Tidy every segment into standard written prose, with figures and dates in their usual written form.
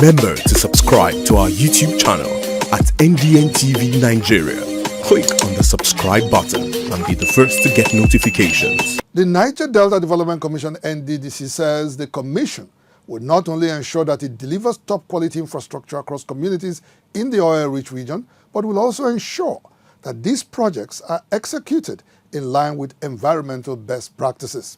Remember to subscribe to our YouTube channel at NDN Nigeria. Click on the subscribe button and be the first to get notifications. The Niger Delta Development Commission (NDDC) says the commission will not only ensure that it delivers top-quality infrastructure across communities in the oil-rich region, but will also ensure that these projects are executed in line with environmental best practices.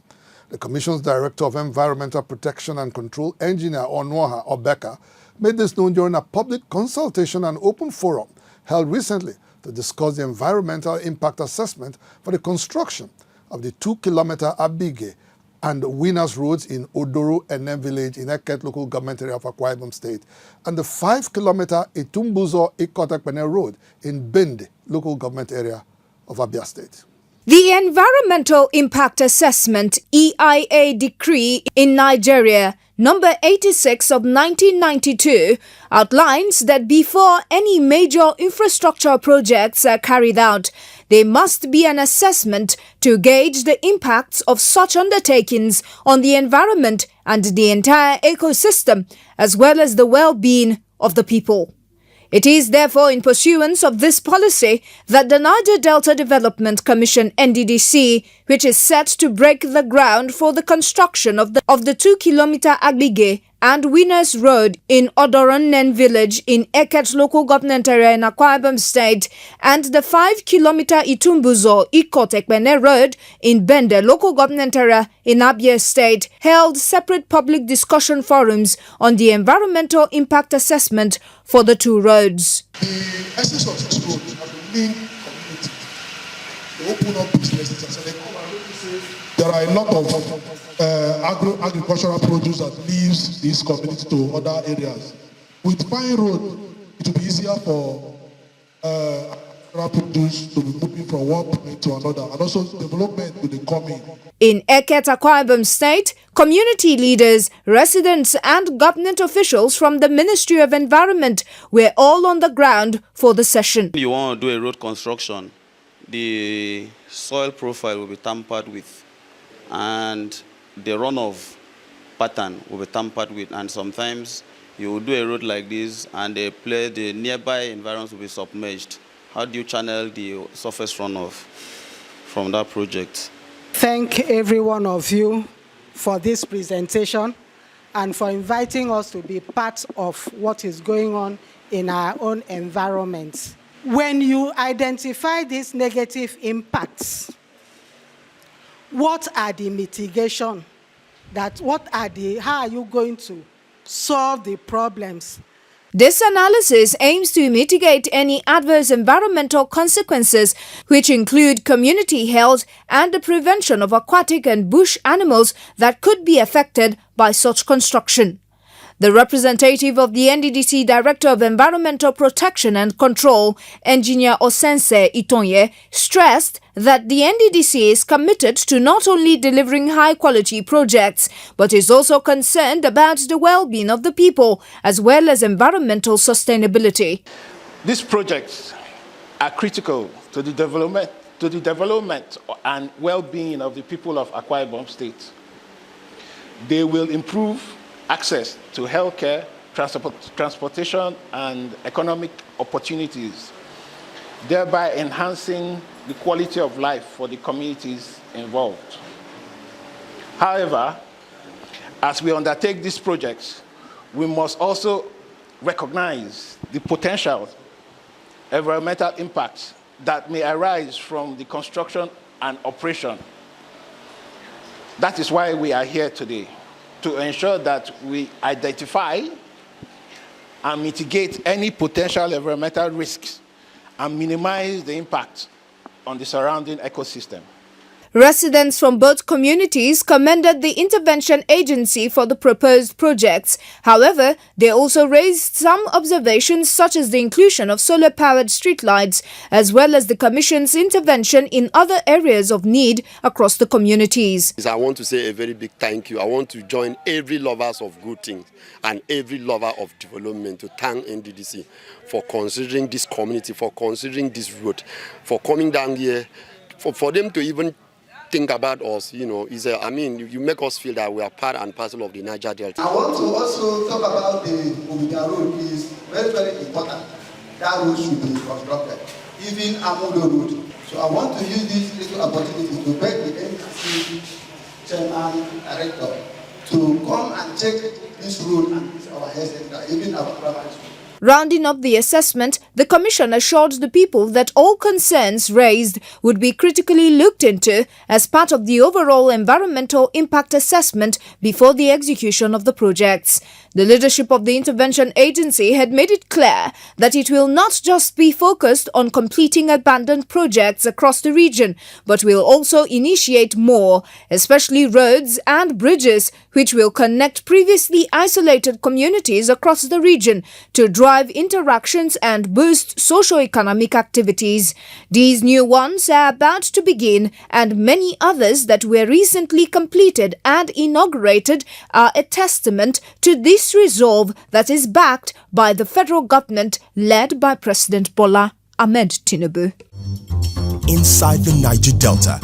The Commission's Director of Environmental Protection and Control, Engineer Onwoha Obeka, made this known during a public consultation and open forum held recently to discuss the environmental impact assessment for the construction of the 2-kilometer Abia and Winners Roads in Odoro Enem Village in Eket local government area of Akwa Ibom State, and the 5-kilometer Itumbuzo-Ikotekpene Road in Bende local government area of Abia State. The Environmental Impact Assessment (EIA) Decree in Nigeria, number 86 of 1992, outlines that before any major infrastructure projects are carried out, there must be an assessment to gauge the impacts of such undertakings on the environment and the entire ecosystem, as well as the well-being of the people. It is therefore in pursuance of this policy that the Niger Delta Development Commission (NDDC), which is set to break the ground for the construction of the 2-kilometer Abia and Winners Road in Odoron Village in Eket local government area in Akwa Ibom State, and the 5-kilometer Itumbuzo-Ikotekpene Road in Bende local government area in Abia State, held separate public discussion forums on the environmental impact assessment for the two roads. The essence of this road is to link community. They open up businesses and so they come and say there are a lot of agricultural produce that leaves this community to other areas. With fine road, it will be easier for produce to be moving from one point to another, and also development will come in. In Eket, Akwa Ibom State, community leaders, residents and government officials from the Ministry of Environment were all on the ground for the session. You want to do a road construction, the soil profile will be tampered with, and the runoff pattern will be tampered with, and sometimes you will do a road like this and the nearby environs will be submerged. How do you channel the surface runoff from that project? Thank every one of you for this presentation and for inviting us to be part of what is going on in our own environment. When you identify these negative impacts, what are the mitigation? How are you going to solve the problems? This analysis aims to mitigate any adverse environmental consequences, which include community health and the prevention of aquatic and bush animals that could be affected by such construction. The representative of the NDDC Director of Environmental Protection and Control, Engineer Osense Itonye, stressed that the NDDC is committed to not only delivering high-quality projects, but is also concerned about the well-being of the people, as well as environmental sustainability. These projects are critical to the development and well-being of the people of Akwa Ibom State. They will improve access to healthcare, transportation, and economic opportunities, thereby enhancing the quality of life for the communities involved. However, as we undertake these projects, we must also recognize the potential environmental impacts that may arise from the construction and operation. That is why we are here today, to ensure that we identify and mitigate any potential environmental risks and minimize the impact on the surrounding ecosystem. Residents from both communities commended the intervention agency for the proposed projects. However, they also raised some observations such as the inclusion of solar-powered streetlights, as well as the Commission's intervention in other areas of need across the communities. I want to say a very big thank you. I want to join every lovers of good things and every lover of development to thank NDDC for considering this community, for considering this road, for coming down here, for them to even think about us, you know, you make us feel that we are part and parcel of the Niger Delta. I want to also talk about the Obida road. Is very, very important. That road should be constructed, even MAMODE road. So I want to use this little opportunity to beg the NDC chairman, director, to come and check this road and our health center, even our primary school. Rounding up the assessment, the Commission assured the people that all concerns raised would be critically looked into as part of the overall environmental impact assessment before the execution of the projects. The leadership of the intervention agency had made it clear that it will not just be focused on completing abandoned projects across the region, but will also initiate more, especially roads and bridges, which will connect previously isolated communities across the region to drive interactions and boost socio-economic activities. These new ones are about to begin, and many others that were recently completed and inaugurated are a testament to this resolve that is backed by the federal government led by President Bola Ahmed Tinubu. Inside the Niger Delta,